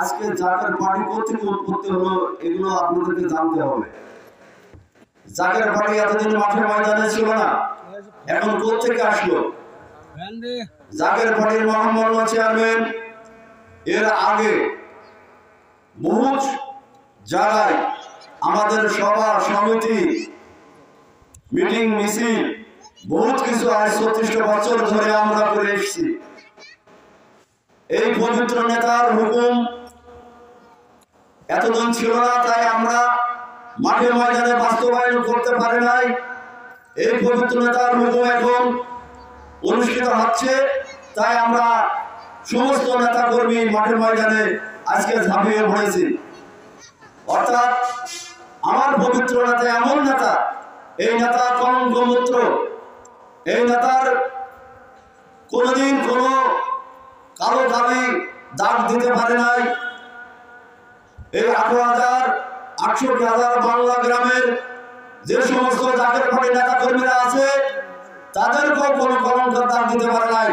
আজকে জাকের পার্টি কোথেকে উৎপত্তি হলো এগুলো আপনাদেরকে জানতে হবে। জাকের পার্টি এতদিন মাঠে ময়দানে ছিল না, এখন কোথেকে আসলো? জাকের পার্টির মোহাম্মদ চেয়ারম্যান এর আগে বহু জায়গায় আমাদের সভা সমিতি মিটিং মিছিল বহুত কিছু আজ ৩৬ বছর ধরে আমরা করে এসেছি। এই পবিত্র নেতার হুকুম এতদিন ছিল না, তাই আমরা মাঠে ময়দানে বাস্তবায়ন করতে পারি নাই। এই পবিত্র নেতার হুকুম এখন অনুষ্ঠিত হচ্ছে, তাই আমরা সমস্ত নেতা কর্মী মাঠে ময়দানে আজকে ঝাঁপিয়ে পড়েছি। অর্থাৎ আমার পবিত্র নেতা এমন নেতা, এই নেতা কলঙ্কমুক্ত, এই নেতার কোনোদিন কোনো কালো দাবি দাগ দিতে পারে নাই। এই 18,000 বাংলা গ্রামের যে সমস্ত জাকের পার্টি নেতা কর্মীরা আছে তাদেরকেও কোনো কলঙ্কের দাগ দিতে পারে নাই।